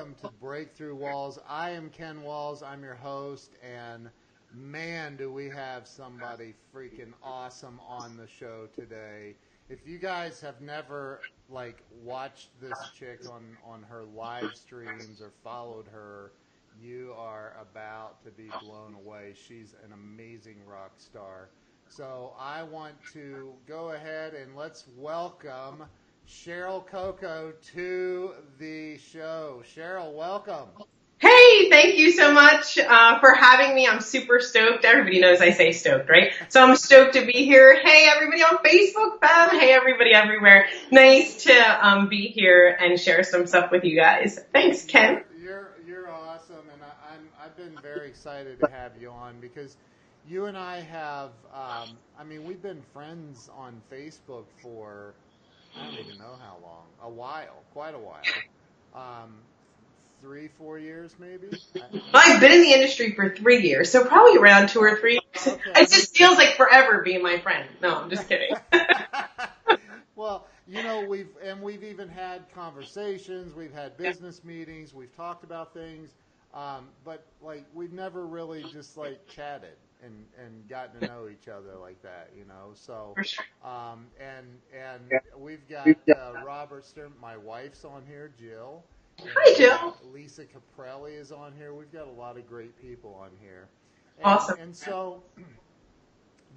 welcome to Breakthrough Walls. I am Ken Walls. I'm your host, and man, do we have somebody freaking awesome on the show today. If you guys have never watched this chick on her live streams or followed her, you are about to be blown away. She's an amazing rock star. So I want to go ahead and let's welcome Cheryl Coco to the show. Cheryl, welcome. Hey, thank you so much for having me. I'm super stoked. Everybody knows I say stoked, right? So I'm stoked to be here. Hey, everybody on Facebook, fam. Hey, everybody everywhere. Nice to be here and share some stuff with you guys. Thanks, Ken. You're awesome, and I've been very excited to have you on because you and I have, we've been friends on Facebook for I don't even know how long. Quite a while. 3-4 years maybe. I've been in the industry for 3 years, so probably around 2 or 3 years. Okay. It just feels like forever being my friend. No, I'm just kidding. Well, we've even had conversations. We've had business meetings. We've talked about things, but we've never really just chatted and gotten to know each other like that, So, and we've got Robert Stern. My wife's on here, Jill. Hi, Jill. Lisa Caprelli is on here. We've got a lot of great people on here. Awesome. And so,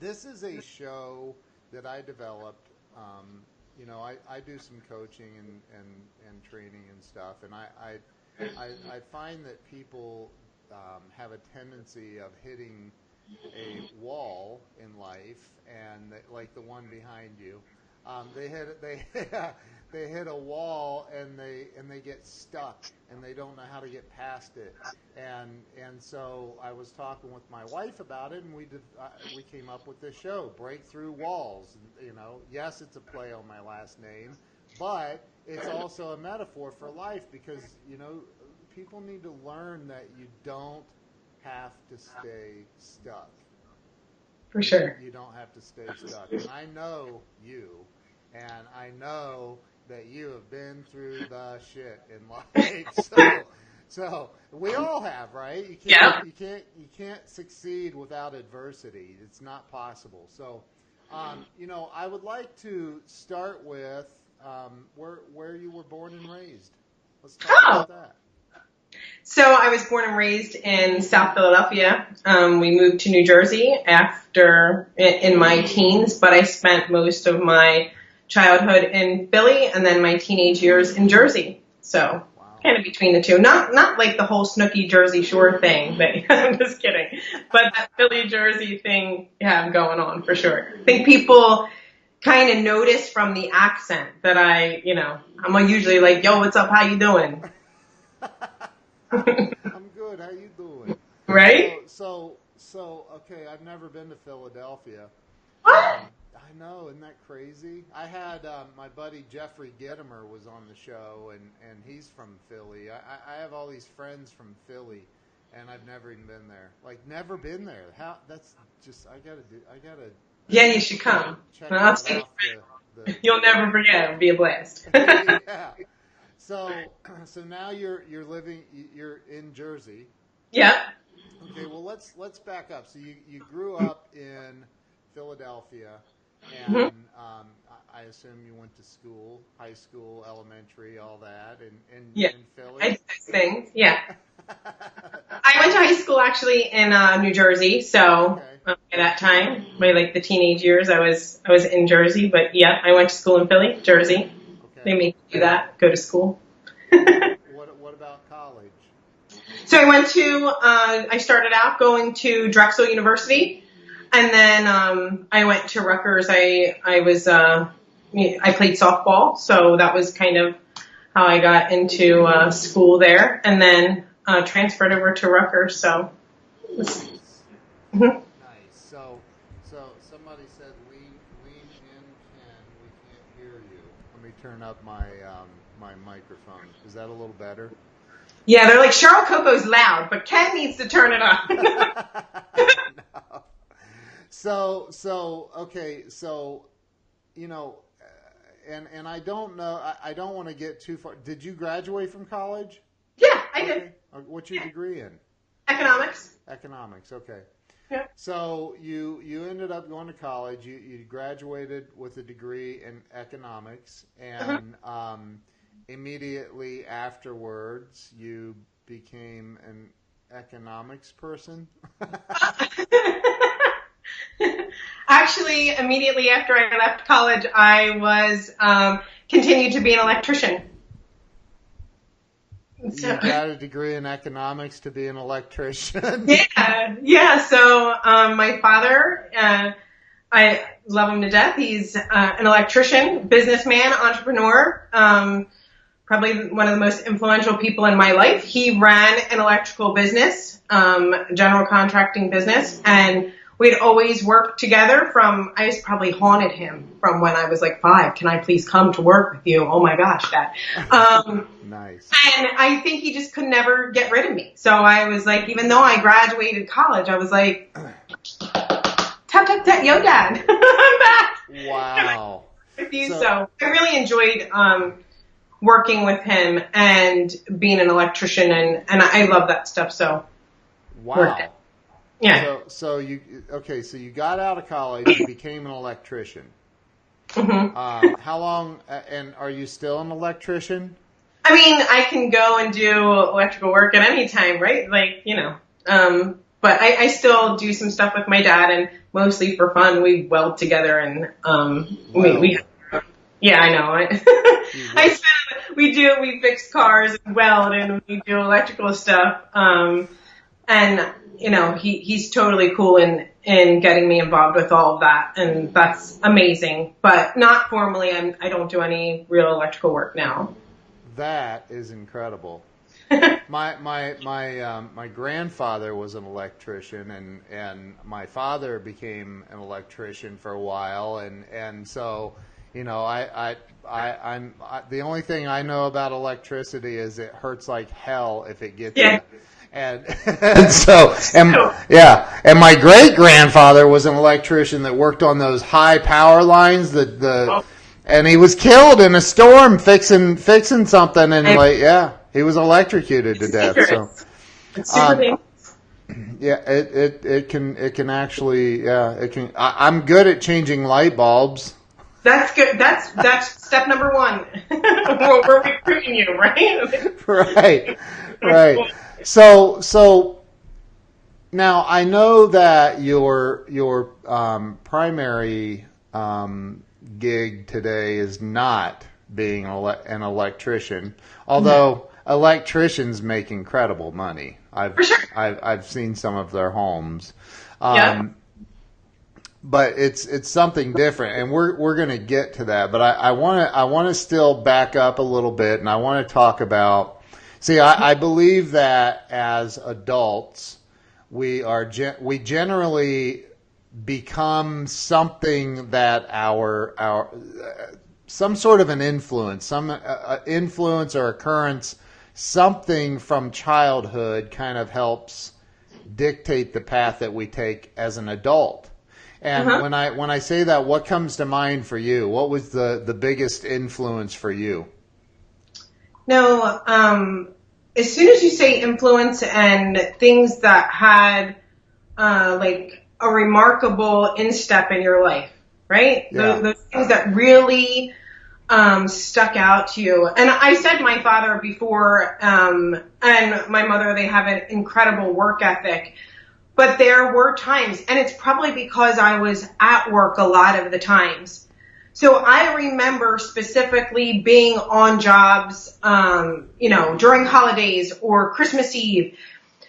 this is a show that I developed. I do some coaching and training and stuff, and I find that people have a tendency of hitting a wall in life, and like the one behind you, they hit a wall and they get stuck and they don't know how to get past it, and so I was talking with my wife about it, and we came up with this show, Breakthrough Walls. Yes, it's a play on my last name, but it's also a metaphor for life because people need to learn that you don't have to stay stuck. For sure. You don't have to stay stuck. And I know you, and I know that you have been through the shit in life. So we all have, right? You can't succeed without adversity. It's not possible. So, I would like to start with where you were born and raised. Let's talk about that. So I was born and raised in South Philadelphia. We moved to New Jersey in my teens, but I spent most of my childhood in Philly and then my teenage years in Jersey. So kind of between the two. Not like the whole Snooki Jersey Shore thing, but I'm just kidding. But that Philly Jersey thing you have going on for sure. I think people kind of notice from the accent that I'm usually like, yo, what's up? How you doing? I'm good. How you doing? Right? So okay. I've never been to Philadelphia. What? I know. Isn't that crazy? I had my buddy Jeffrey Gittimer was on the show, and he's from Philly. I have all these friends from Philly, and I've never even been there. Never been there. How? That's just. I gotta. Yeah, you should come. Check that off You'll never forget. It'll be a blast. Yeah. So now you're in Jersey. Yeah. Okay, well let's back up. So you grew up in Philadelphia, and I assume you went to school, high school, elementary, all that, in Philly. I did those things. Yeah. I went to high school actually in New Jersey, so at that time, by the teenage years, I was in Jersey. But yeah, I went to school in Philly, Jersey. They make you do that, go to school. What about college? So I started out going to Drexel University, and then I went to Rutgers. I played softball, so that was kind of how I got into school there, and then transferred over to Rutgers. So. Nice. Nice. So somebody said lean in, Ken. We can't hear you. Let me turn up my microphone. Is that a little better? Yeah, they're like, Cheryl Coco's loud, but Ken needs to turn it up. No. So okay, and I don't know, I don't want to get too far. Did you graduate from college? Yeah. I did. Okay. What's your degree in? Economics. Economics. Okay. Yeah. So you ended up going to college. You graduated with a degree in economics, and immediately afterwards you became an economics person. Actually, immediately after I left college, I was continued to be an electrician. You got a degree in economics to be an electrician? Yeah. So my father, I love him to death. He's an electrician, businessman, entrepreneur, probably one of the most influential people in my life. He ran an electrical business, general contracting business, and we'd always worked together I was probably haunted him from when I was like 5. Can I please come to work with you? Oh my gosh, Dad. Nice. And I think he just could never get rid of me. So I was like, even though I graduated college, I was like, tap, tap, tap, yo, Dad, I'm back. Wow. With you. So I really enjoyed working with him and being an electrician, and I love that stuff. So wow. Yeah. So you got out of college, you became an electrician. Mm-hmm. How long? And are you still an electrician? I mean, I can go and do electrical work at any time, right? Like, but I still do some stuff with my dad, and mostly for fun. We weld together, and we yeah, I know. We fix cars and weld, and we do electrical stuff. And he's totally cool in getting me involved with all of that, and that's amazing. But not formally. I don't do any real electrical work now. That is incredible. My grandfather was an electrician, and my father became an electrician for a while, and so I'm the only thing I know about electricity is it hurts like hell if it gets you. And and my great grandfather was an electrician that worked on those high power lines and he was killed in a storm fixing something, and he was electrocuted to death. So it's super it can actually it can. I'm good at changing light bulbs. That's good. That's step number 1. We're recruiting you, right? Right. So now I know that your primary gig today is not being an electrician, although electricians make incredible money. I've seen some of their homes, but it's something different, and we're going to get to that. But I want to still back up a little bit, and I want to talk about. See, I believe that as adults, we generally become something that our some sort of an influence, some influence or occurrence, something from childhood kind of helps dictate the path that we take as an adult. And when I say that, what comes to mind for you? What was the biggest influence for you? No, as soon as you say influence and things that had like a remarkable instep in your life, right? Yeah. Those things that really stuck out to you. And I said my father before, and my mother, they have an incredible work ethic. But there were times, and it's probably because I was at work a lot of the times. So I remember specifically being on jobs, during holidays or Christmas Eve.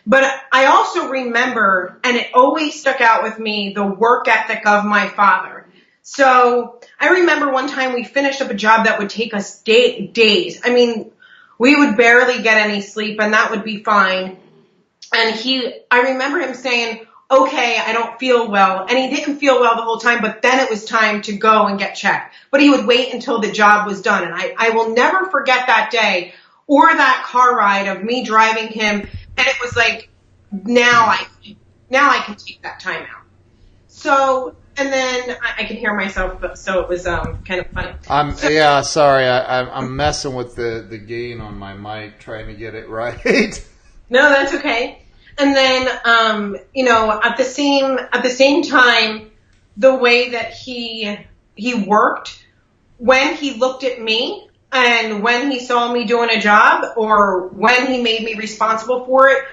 But I also remember, and it always stuck out with me, the work ethic of my father. So I remember one time we finished up a job that would take us days. I mean, we would barely get any sleep, and that would be fine. And I remember him saying, okay, I don't feel well. And he didn't feel well the whole time, but then it was time to go and get checked. But he would wait until the job was done. And I will never forget that day or that car ride of me driving him. And it was like, now I can take that time out. So, and then I could hear myself, so it was kind of funny. Sorry, I'm messing with the gain on my mic, trying to get it right. No, that's okay. And then, at the same time, the way that he worked, when he looked at me and when he saw me doing a job or when he made me responsible for it,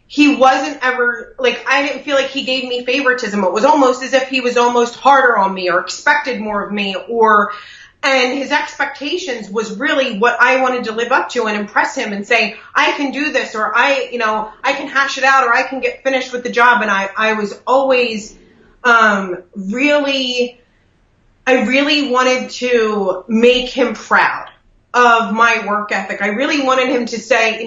he wasn't ever, like, I didn't feel like he gave me favoritism. It was almost as if he was almost harder on me or expected more of me, and his expectations was really what I wanted to live up to and impress him and say, I can do this, or I can hash it out, or I can get finished with the job. And I was always, really wanted to make him proud of my work ethic. I really wanted him to say,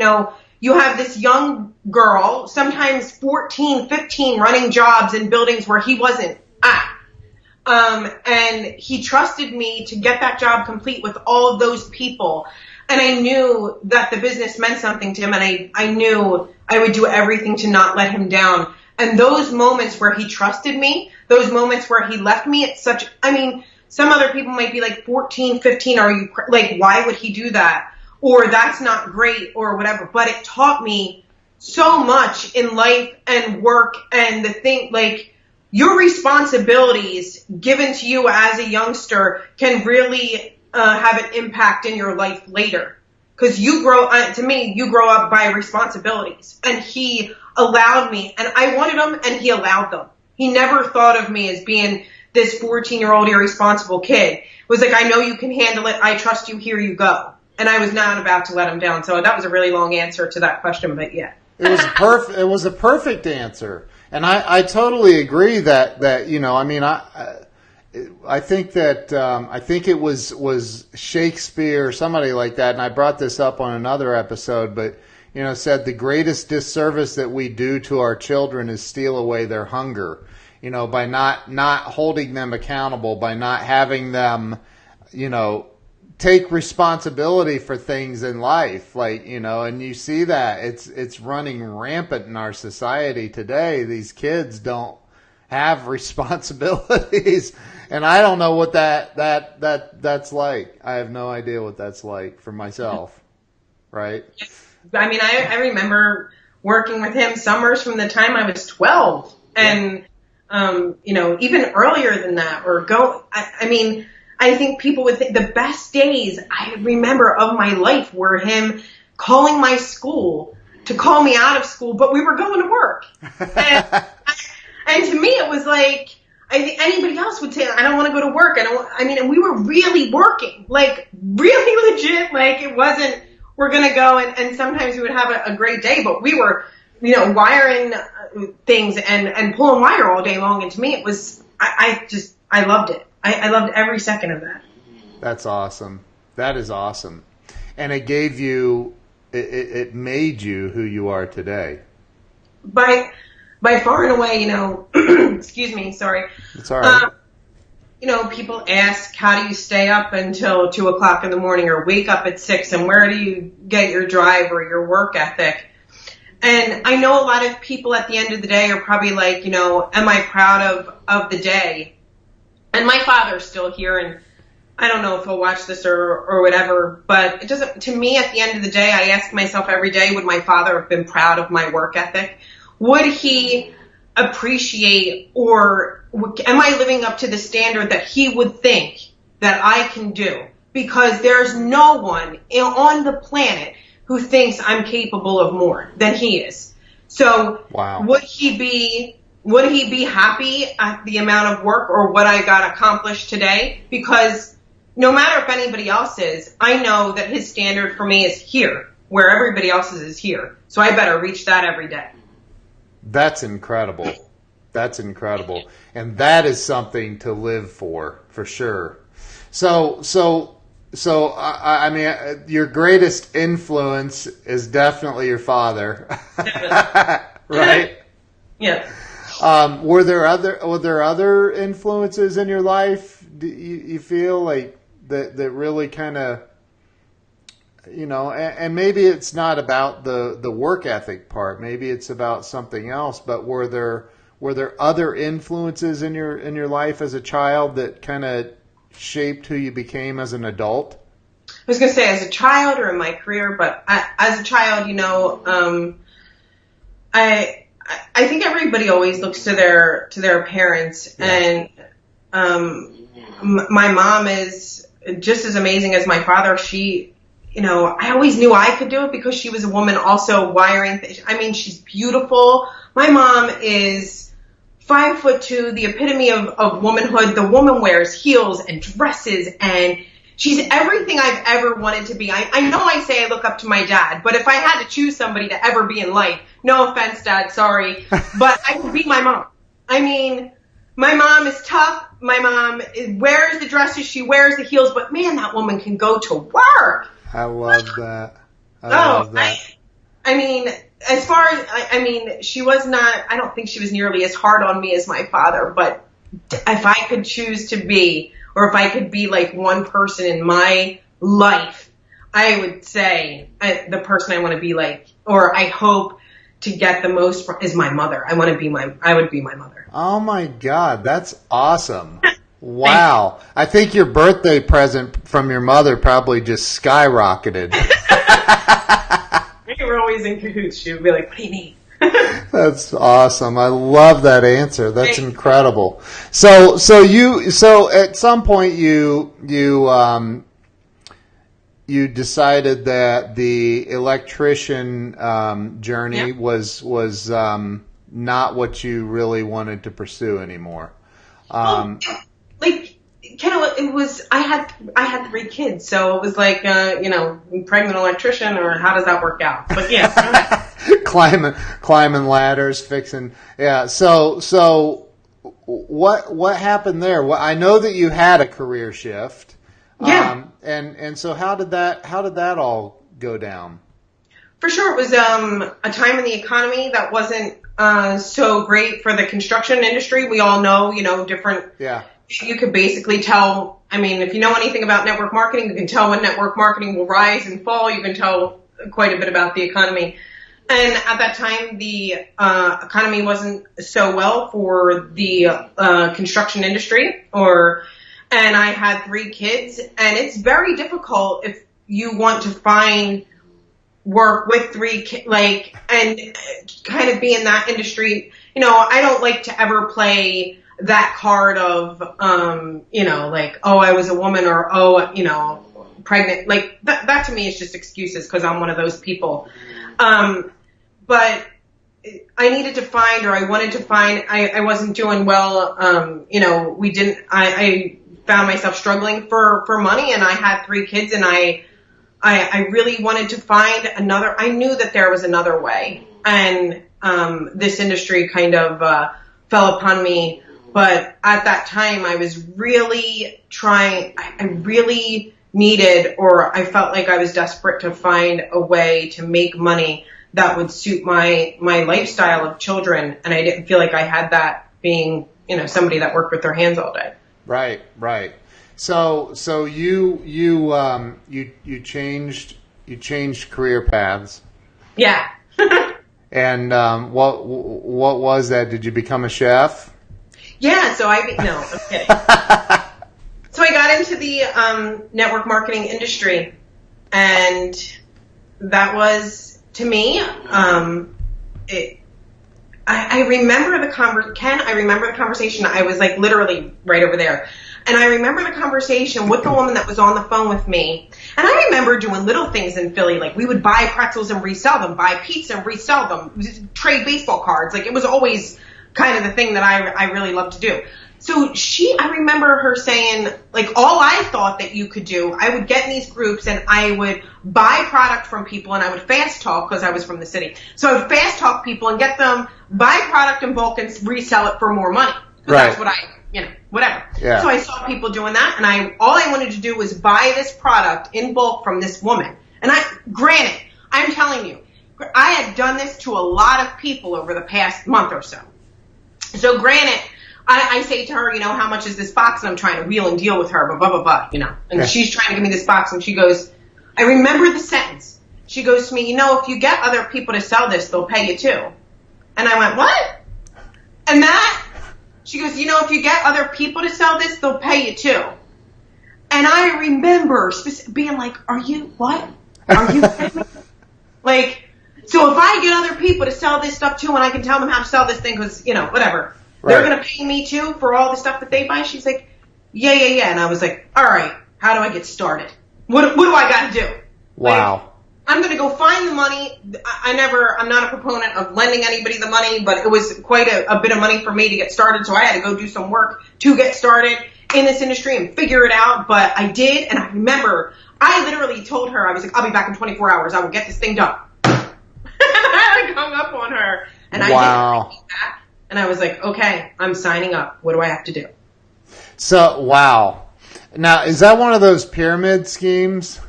you have this young girl, sometimes 14, 15, running jobs in buildings where he wasn't at. And he trusted me to get that job complete with all of those people. And I knew that the business meant something to him, and I knew I would do everything to not let him down. And those moments where he trusted me, those moments where he left me at some other people might be like 14, 15, are you, like, why would he do that? Or that's not great, or whatever. But it taught me so much in life and work, and the thing, like, your responsibilities given to you as a youngster can really have an impact in your life later. Because you grow up by responsibilities. And he allowed me, and I wanted them, and he allowed them. He never thought of me as being this 14-year-old irresponsible kid. It was like, I know you can handle it. I trust you. Here you go. And I was not about to let him down. So that was a really long answer to that question, but yeah. It was a perfect answer. And I totally agree that I think that I think it was Shakespeare or somebody like that, and I brought this up on another episode, but said the greatest disservice that we do to our children is steal away their hunger. By not holding them accountable, by not having them, take responsibility for things in life, and you see that it's running rampant in our society today. These kids don't have responsibilities, and I don't know what that's like. I have no idea what that's like for myself, right? I remember working with him summers from the time I was 12, and even earlier than that, I think people would think the best days I remember of my life were him calling my school to call me out of school, but we were going to work. And to me, it was like, I think anybody else would say, I don't want to go to work. And we were really working, like really legit. Like it wasn't, we're going to go and sometimes we would have a great day, but we were, wiring things and pulling wire all day long. And to me, it was, I loved it. I loved every second of that. That's awesome. That is awesome. And it gave you, it made you who you are today. By far and away, excuse me, sorry. It's all right. People ask, how do you stay up until 2 o'clock in the morning or wake up at 6, and where do you get your drive or your work ethic? And I know a lot of people at the end of the day are probably like, am I proud of the day? And my father's still here, and I don't know if he'll watch this or whatever, but it doesn't, to me, at the end of the day, I ask myself every day, would my father have been proud of my work ethic? Would he appreciate, or am I living up to the standard that he would think that I can do? Because there's no one on the planet who thinks I'm capable of more than he is. So wow. Would he be happy at the amount of work or what I got accomplished today? Because no matter if anybody else is, I know that his standard for me is here, where everybody else's is here. So I better reach that every day. that's incredible. That's incredible. And that is something to live for sure. So I mean, your greatest influence is definitely your father, right? Yeah. Were there other influences in your life? Do you feel like that really kind of, you know, and maybe it's not about the work ethic part. Maybe it's about something else. But were were there other influences in your life as a child that kind of shaped who you became as an adult? I was going to say as a child or in my career, but as a child, I think everybody always looks to their parents, and my mom is just as amazing as my father. She, I always knew I could do it because she was a woman also wiring. I mean, she's beautiful. My mom is 5'2", the epitome of womanhood. The woman wears heels and dresses, and she's everything I've ever wanted to be. I know I say I look up to my dad, but if I had to choose somebody to ever be in life, no offense, Dad, sorry, but I would be my mom. I mean, my mom is tough. My mom wears the dresses. She wears the heels, but man, that woman can go to work. I love that. I love that. I mean, as far as, she was not, I don't think she was nearly as hard on me as my father, but if I could choose to be, or if I could be like one person in my life, I would say the person I want to be like, or I hope to get the most from, is my mother. I would be my mother. Oh my God, that's awesome. Wow. I think your birthday present from your mother probably just skyrocketed. We were always in cahoots. She would be like, what do you need? That's awesome. I love that answer. That's incredible. So at some point you decided that the electrician journey was not what you really wanted to pursue anymore. It was. I had 3 kids, so it was like pregnant electrician, or how does that work out? But yeah, climbing ladders, fixing. Yeah. So what happened there? Well, I know that you had a career shift. Yeah. And so how did that all go down? For sure, it was a time in the economy that wasn't so great for the construction industry. We all know, different. Yeah. You could basically tell. I mean, if you know anything about network marketing, you can tell when network marketing will rise and fall. You can tell quite a bit about the economy. And at that time, the economy wasn't so well for the construction industry, and I had 3 kids, and it's very difficult if you want to find work with 3 kids, and kind of be in that industry. I don't like to ever play that card of, I was a woman, or, pregnant. That to me is just excuses, because I'm one of those people. But I needed to find, or I wanted to find, I wasn't doing well. I found myself struggling for money, and I had 3 kids, and I really wanted to find another. I knew that there was another way, and this industry kind of fell upon me. But at that time, I was really trying. I really needed, or I felt like I was desperate to find a way to make money that would suit my lifestyle of children, and I didn't feel like I had that, being somebody that worked with their hands all day. Right. So you changed career paths. Yeah. And what was that? Did you become a chef? Yeah. So I'm kidding. So I got into the network marketing industry, and that was, to me, I remember the conversation. I was like literally right over there. And I remember the conversation with the woman that was on the phone with me. And I remember doing little things in Philly. Like, we would buy pretzels and resell them, buy pizza and resell them, trade baseball cards. Like, it was always kind of the thing that I really loved to do. So I remember her saying, like, all I thought that you could do, I would get in these groups and I would buy product from people, and I would fast talk, because I was from the city. So I would fast talk people and get them, buy product in bulk and resell it for more money. Right. That's what whatever. Yeah. So I saw people doing that, and all I wanted to do was buy this product in bulk from this woman. And granted, I'm telling you, I had done this to a lot of people over the past month or so. So granted, I say to her, how much is this box? And I'm trying to wheel and deal with her, blah, blah, blah, And she's trying to give me this box, and she goes, I remember the sentence. She goes to me, if you get other people to sell this, they'll pay you too. And I went, what? And she goes, if you get other people to sell this, they'll pay you too. And I remember being like, are you kidding me? Like, so if I get other people to sell this stuff too, and I can tell them how to sell this thing, because, whatever, they're going to pay me too for all the stuff that they buy. She's like, yeah. And I was like, all right, how do I get started? What do I got to do? Wow. Like, I'm going to go find the money. I'm not a proponent of lending anybody the money, but it was quite a bit of money for me to get started. So I had to go do some work to get started in this industry and figure it out. But I did. And I remember I literally told her, I was like, I'll be back in 24 hours. I will get this thing done. And I hung up on her and I did back. And I was like, okay, I'm signing up. What do I have to do? So, wow. Now, is that one of those pyramid schemes?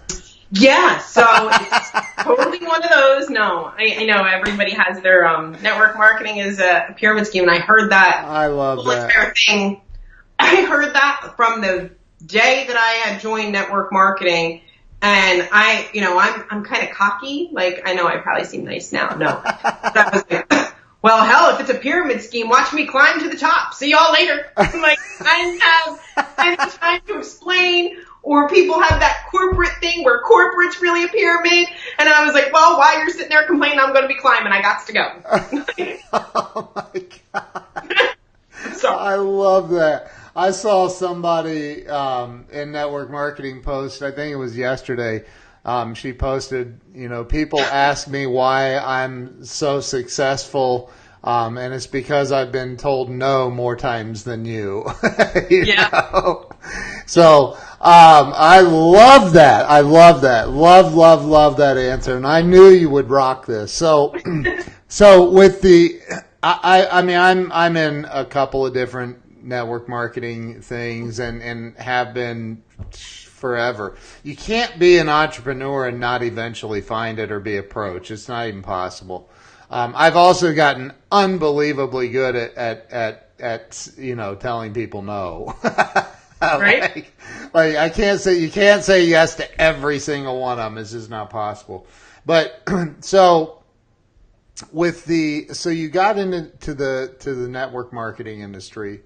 Yeah, so it's totally one of those. No, I know everybody has their network marketing is a pyramid scheme, and I heard that. I love that entire thing. I heard that from the day that I had joined network marketing, and I'm kind of cocky. Like, I know I probably seem nice now. No, but I was like, well, hell, if it's a pyramid scheme, watch me climb to the top. See y'all later. I'm like, I have time to explain. Or people have that corporate thing where corporate's really a pyramid. And I was like, well, while you're sitting there complaining, I'm going to be climbing. I got to go. Oh, my God. So. I love that. I saw somebody in network marketing post, I think it was yesterday, she posted, people ask me why I'm so successful, and it's because I've been told no more times than you. Know? So I love that. I love that. Love that answer. And I knew you would rock this. So with the, I'm in a couple of different network marketing things and have been forever. You can't be an entrepreneur and not eventually find it or be approached. It's not even possible. I've also gotten unbelievably good at telling people no. Right? Like you can't say yes to every single one of them. It's just not possible. But so you got into the network marketing industry,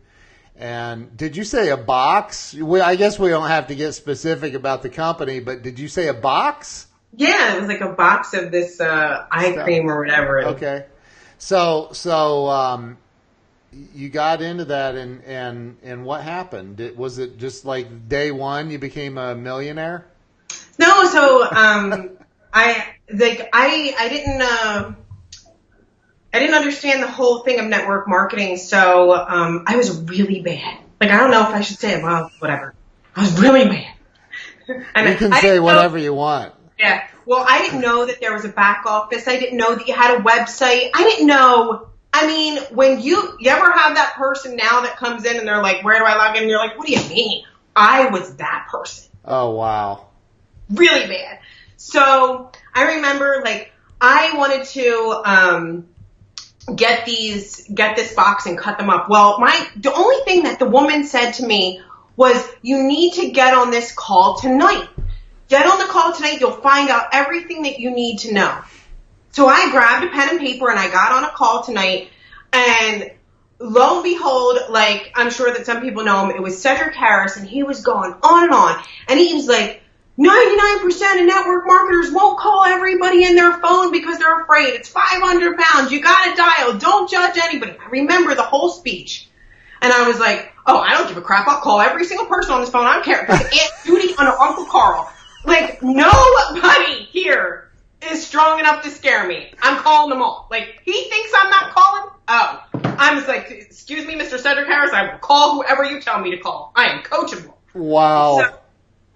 and did you say a box? I guess we don't have to get specific about the company, but did you say a box? Yeah, it was like a box of this eye cream or whatever. Okay. So you got into that, and what happened? Was it just like day one you became a millionaire? No, so I didn't understand the whole thing of network marketing, so I was really bad. Like, I don't know if I should say it. Well, whatever. I was really bad. And you can say whatever you want. Yeah. Well, I didn't know that there was a back office. I didn't know that you had a website. I didn't know. I mean, when you ever have that person now that comes in and they're like, where do I log in? And you're like, what do you mean? I was that person. Oh, wow. Really bad. So I remember, like, I wanted to get this box and cut them up. Well, the only thing that the woman said to me was, you need to get on this call tonight. Get on the call tonight. You'll find out everything that you need to know. So I grabbed a pen and paper and I got on a call tonight, and lo and behold, like, I'm sure that some people know him, it was Cedric Harris, and he was going on and on. And he was like, 99% of network marketers won't call everybody in their phone because they're afraid. It's 500 pounds. You got to dial. Don't judge anybody. I remember the whole speech. And I was like, oh, I don't give a crap. I'll call every single person on this phone. I don't care. Aunt Judy and Uncle Carl. Like, nobody here is strong enough to scare me. I'm calling them all. Like, he thinks I'm not calling? Oh. I was like, excuse me, Mr. Cedric Harris, I will call whoever you tell me to call. I am coachable. Wow. So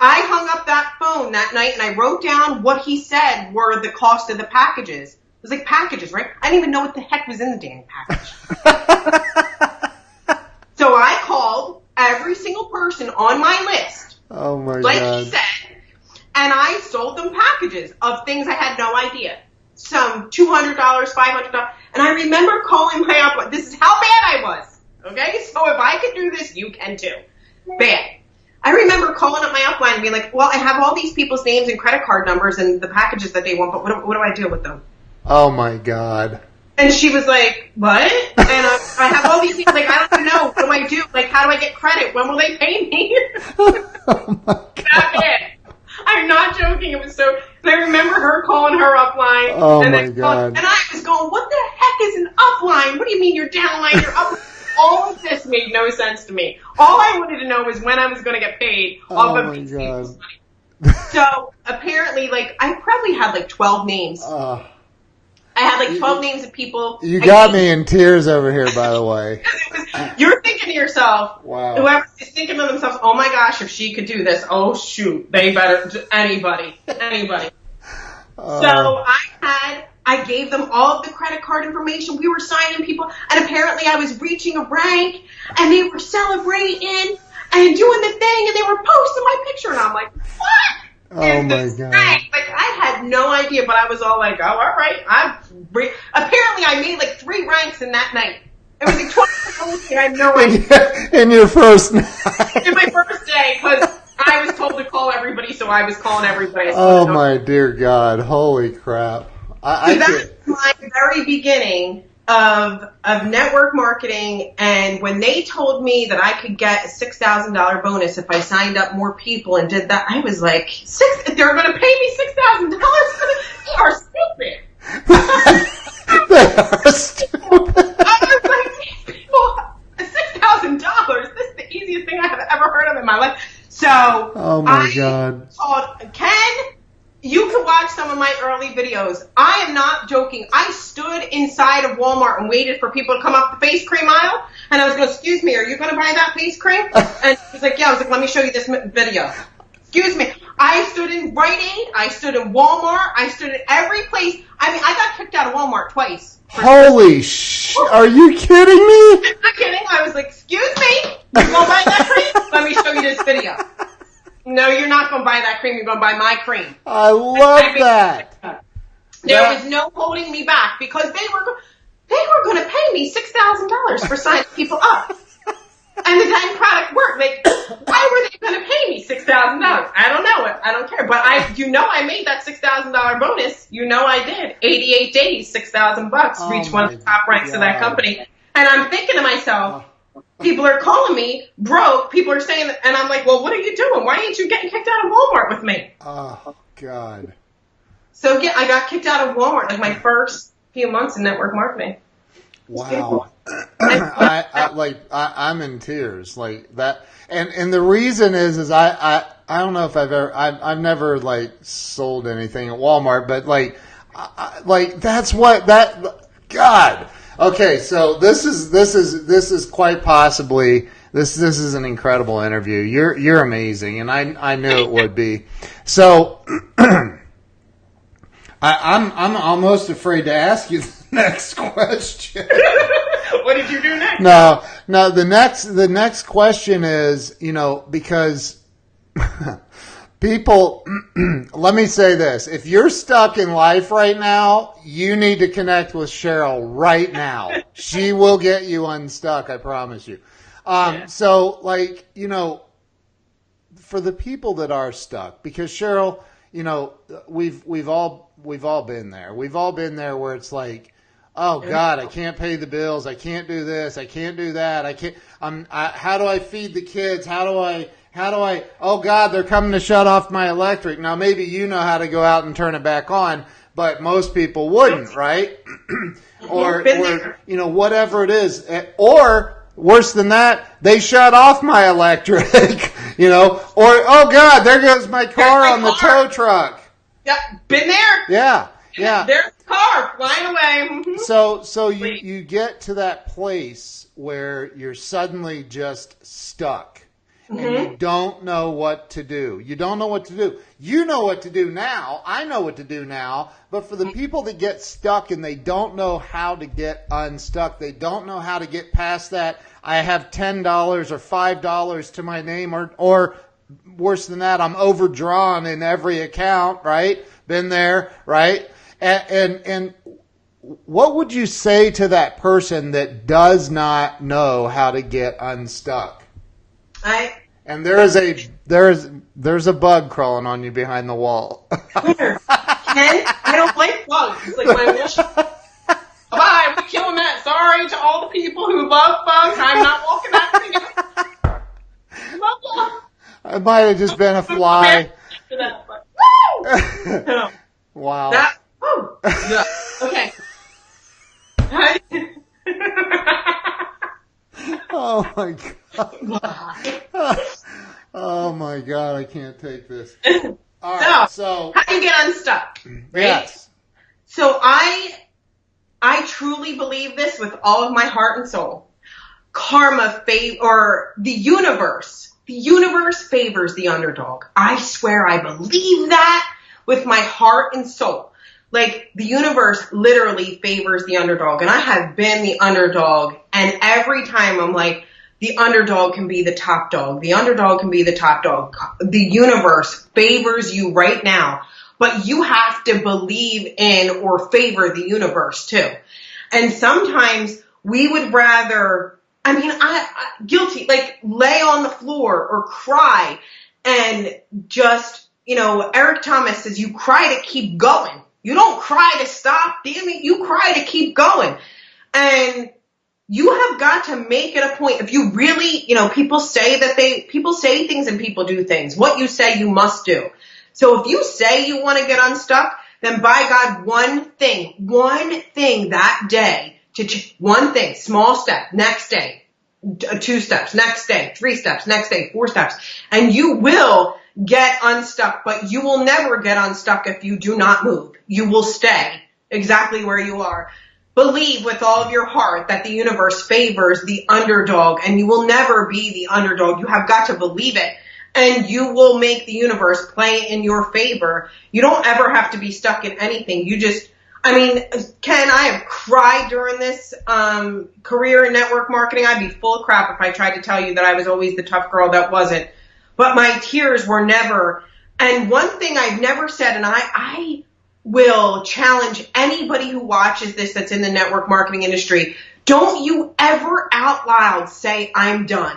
I hung up that phone that night and I wrote down what he said were the cost of the packages. It was like packages, right? I didn't even know what the heck was in the damn package. So I called every single person on my list. Oh my God. Like he said. And I sold them packages of things I had no idea. Some $200, $500. And I remember calling my upline. This is how bad I was. Okay? So if I could do this, you can too. Bad. I remember calling up my upline and being like, well, I have all these people's names and credit card numbers and the packages that they want, but what do I do with them? Oh my God. And she was like, what? And I have all these things, like, I don't know. What do I do? Like, how do I get credit? When will they pay me? Oh my God. That's it. I'm not joking. It was so, and I remember her calling her upline. Oh and my God. And I was going, what the heck is an upline? What do you mean you're downline? You're upline? All of this made no sense to me. All I wanted to know was when I was going to get paid off of these people's money. So apparently, like, I probably had like 12 names. I had like 12 names of people. You got me in tears over here, by the way. You're thinking to yourself, wow. Whoever is thinking to themselves, oh my gosh, if she could do this, oh shoot, they better, anybody. So I gave them all of the credit card information. We were signing people, and apparently I was reaching a rank, and they were celebrating and doing the thing, and they were posting my picture, and I'm like, what? Oh my God. Like, I had no idea, but I was all like, oh, all right. Apparently I made like 3 ranks in that night. It was like 20 I had no idea. In your first night. In my first day, because I was told to call everybody, so I was calling everybody. Oh my dear God. Holy crap. That's my very beginning of network marketing, and when they told me that I could get a $6,000 bonus if I signed up more people and did that, I was like, they're going to pay me $6,000? They are stupid. They are stupid. I was like, people, $6,000? This is the easiest thing I have ever heard of in my life. So, oh my God. Called Ken. You can watch some of my early videos. I am not joking. I stood inside of Walmart and waited for people to come up the face cream aisle. And I was going, excuse me, are you going to buy that face cream? And he was like, yeah. I was like, let me show you this video. Excuse me. I stood in Rite Aid. I stood in Walmart. I stood in every place. I mean, I got kicked out of Walmart twice. Holy are you kidding me? I'm not kidding. I was like, excuse me. You going to buy that cream? Let me show you this video. No, you're not going to buy that cream. You're going to buy my cream. I love that. There was no holding me back because they were going to pay me $6,000 for signing people up. And the end product worked. Like, why were they going to pay me $6,000? I don't know. I don't care. But I made that $6,000 bonus. I did. 88 days, $6,000. Reached one of the top ranks of that company. And I'm thinking to myself, people are calling me broke. People are saying, and I'm like, well, what are you doing? Why ain't you getting kicked out of Walmart with me? Oh, God. So I got kicked out of Walmart, like my first few months in network marketing. Wow. I'm in tears like that. And the reason is I don't know if I've never like sold anything at Walmart, but that's what God. Okay, so this is quite possibly this is an incredible interview. You're amazing, and I knew it would be. So I'm almost afraid to ask you the next question. What did you do next? No. The next question is, because people, let me say this. If you're stuck in life right now, you need to connect with Cheryl right now. She will get you unstuck, I promise you. So, for the people that are stuck, because Cheryl, we've all been there. We've all been there where it's like, oh God, I can't pay the bills. I can't do this. I can't do that. How do I feed the kids? How do I, oh God, they're coming to shut off my electric. Now maybe you know how to go out and turn it back on, but most people wouldn't, right? or whatever it is. Or worse than that, they shut off my electric, or, oh God, there goes my car on the tow truck. Yep, been there. Yeah. There's the car flying away. Mm-hmm. So you get to that place where you're suddenly just stuck. And you don't know what to do. You don't know what to do. You know what to do now. I know what to do now. But for the people that get stuck and they don't know how to get unstuck, they don't know how to get past that, I have $10 or $5 to my name, or worse than that, I'm overdrawn in every account, right? Been there, right? And what would you say to that person that does not know how to get unstuck? And there's a bug crawling on you behind the wall. Ken, I don't like bugs. It's like my wish. Bye. sorry to all the people who love bugs. I'm not walking that thing. Love bugs. It might have just been a fly. That, but, woo! Wow. Yeah. Okay. Oh my god. Oh my god, I can't take this. All right, so how do you get unstuck? Right? Yes. So I truly believe this with all of my heart and soul. Karma or the universe favors the underdog. I swear I believe that with my heart and soul. Like, the universe literally favors the underdog. And I have been the underdog. And every time I'm like, the underdog can be the top dog. The underdog can be the top dog. The universe favors you right now. But you have to believe in or favor the universe too. And sometimes we would rather, I guilty, like lay on the floor or cry and just, Eric Thomas says you cry to keep going. You don't cry to stop, damn it. You cry to keep going. And you have got to make it a point. If you really, people say things and people do things. What you say, you must do. So if you say you want to get unstuck, then by God, one thing that day, one thing, small step, next day, 2 steps, next day, 3 steps, next day, 4 steps, and you will get unstuck, but you will never get unstuck if you do not move. You will stay exactly where you are. Believe with all of your heart that the universe favors the underdog, and you will never be the underdog. You have got to believe it, and you will make the universe play in your favor. You don't ever have to be stuck in anything. You just, Ken, I have cried during this career in network marketing. I'd be full of crap if I tried to tell you that I was always the tough girl that wasn't. But my tears were never, and one thing I've never said, and I will challenge anybody who watches this that's in the network marketing industry, don't you ever out loud say, I'm done.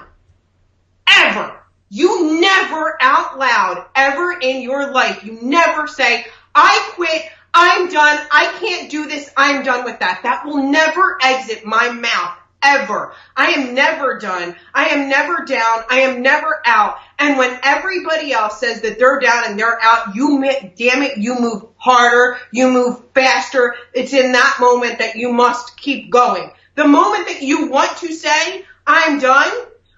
Ever. You never out loud, ever in your life, you never say, I quit, I'm done, I can't do this, I'm done with that. That will never exit my mouth, ever. I am never done, I am never down, I am never out. And when everybody else says that they're down and they're out, you move harder, you move faster. It's in that moment that you must keep going. The moment that you want to say, I'm done,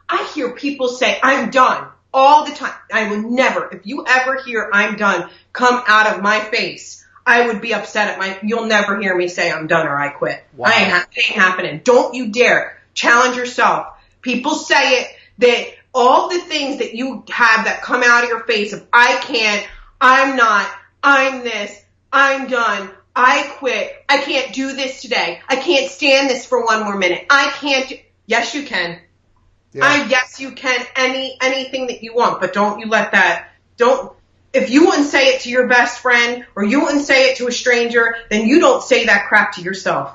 I hear people say, I'm done all the time. I will never, if you ever hear I'm done come out of my face, I would be upset you'll never hear me say I'm done or I quit. Wow. It ain't happening. Don't you dare challenge yourself. People say it, that all the things that you have that come out of your face of I can't, I'm not, I'm this, I'm done, I quit, I can't do this today, I can't stand this for one more minute, I can't, yes you can. Yeah. Yes you can, anything that you want, but don't you let that, if you wouldn't say it to your best friend or you wouldn't say it to a stranger, then you don't say that crap to yourself.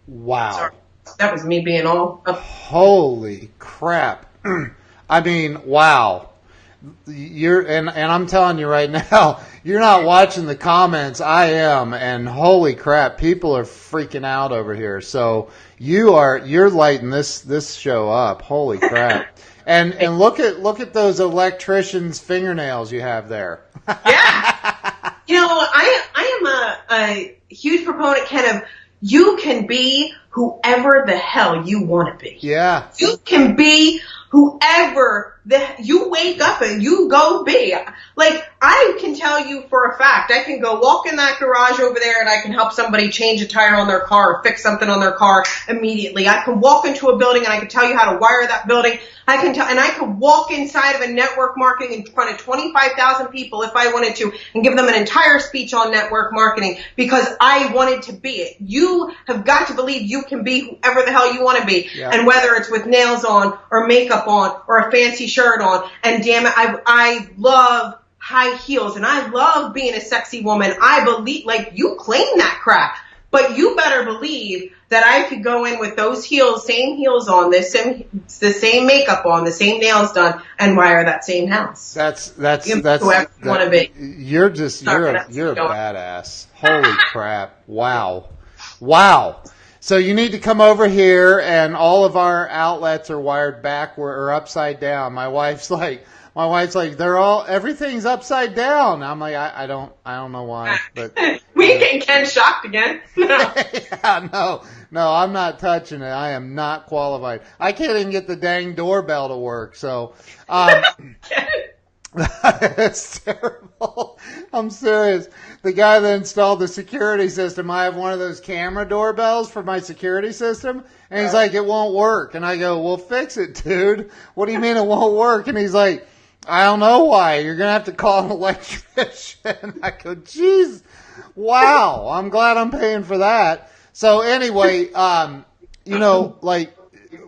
Wow. Sorry. That was me being all up. Holy crap. Wow. And I'm telling you right now, you're not watching the comments. I am, and holy crap, people are freaking out over here. So you're lighting this show up. Holy crap. And look at those electrician's fingernails you have there. Yeah. I am a huge proponent, Ken, of you can be whoever the hell you want to be. Yeah. You can be whoever you wake up and you go be. Like, I can tell you for a fact, I can go walk in that garage over there and I can help somebody change a tire on their car or fix something on their car immediately. I can walk into a building and I can tell you how to wire that building. I can walk inside of a network marketing in front of 25,000 people if I wanted to and give them an entire speech on network marketing because I wanted to be it. You have got to believe you can be whoever the hell you want to be. Yeah. And whether it's with nails on or makeup on or a fancy shirt on, and damn it, I love high heels and I love being a sexy woman. I believe, like, you claim that crap, but you better believe that I could go in with those heels, same heels on, the same makeup on, the same nails done, and wire that same house. That's whoever you want to be. You're a badass. Holy crap! Wow. So you need to come over here, and all of our outlets are wired backward or upside down. My wife's like, everything's upside down. I'm like, I don't know why, but we get Ken shocked again. yeah, no, I'm not touching it. I am not qualified. I can't even get the dang doorbell to work. So, it's terrible. I'm serious. The guy that installed the security system, I have one of those camera doorbells for my security system, and he's like, it won't work. And I go, well, fix it, dude. What do you mean it won't work? And he's like, I don't know why. You're going to have to call an electrician. I go, geez, wow. I'm glad I'm paying for that. So anyway,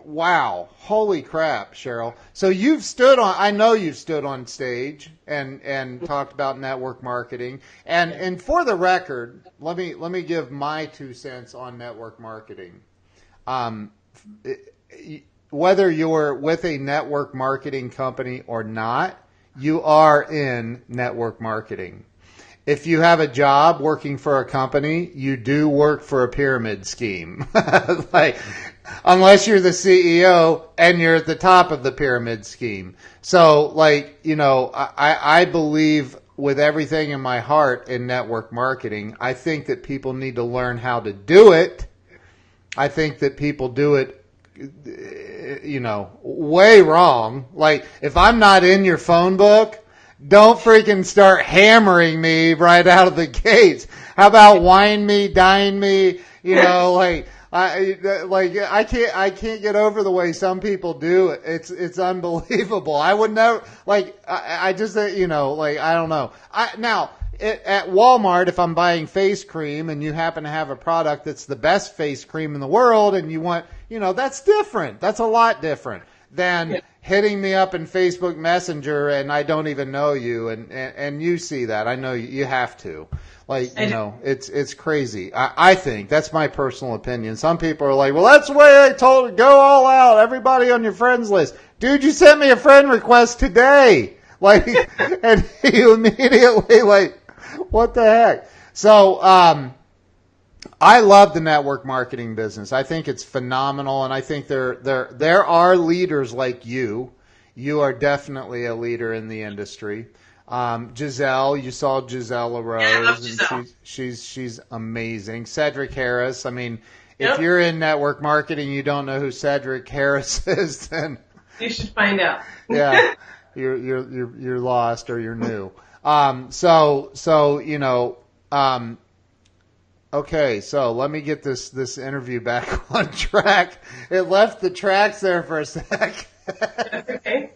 wow. Holy crap, Cheryl. So I know you've stood on stage and talked about network marketing. And for the record, let me give my 2 cents on network marketing. Whether you're with a network marketing company or not, you are in network marketing. If you have a job working for a company, you do work for a pyramid scheme. Unless you're the CEO and you're at the top of the pyramid scheme. So, I believe with everything in my heart in network marketing. I think that people need to learn how to do it. I think that people do it, way wrong. Like, if I'm not in your phone book, don't freaking start hammering me right out of the gates. How about wine me, dine me, I can't get over the way some people do it. It's unbelievable. I would never, I just, I don't know. At Walmart, if I'm buying face cream and you happen to have a product that's the best face cream in the world and you want, that's different. That's a lot different than hitting me up in Facebook Messenger and I don't even know you and you see that. I know you have to. It's crazy. I think that's my personal opinion. Some people are like, well, that's the way I told her, go all out. Everybody on your friends list. Dude, you sent me a friend request today. And you immediately what the heck? So, I love the network marketing business. I think it's phenomenal. And I think there are leaders like you. You are definitely a leader in the industry. Giselle, you saw Giselle LaRose, I love Giselle. And she's amazing. Cedric Harris. I mean, if you're in network marketing, you don't know who Cedric Harris is, then you should find out. Yeah, you're lost or you're new. Okay, so let me get this interview back on track. It left the tracks there for a sec. That's okay.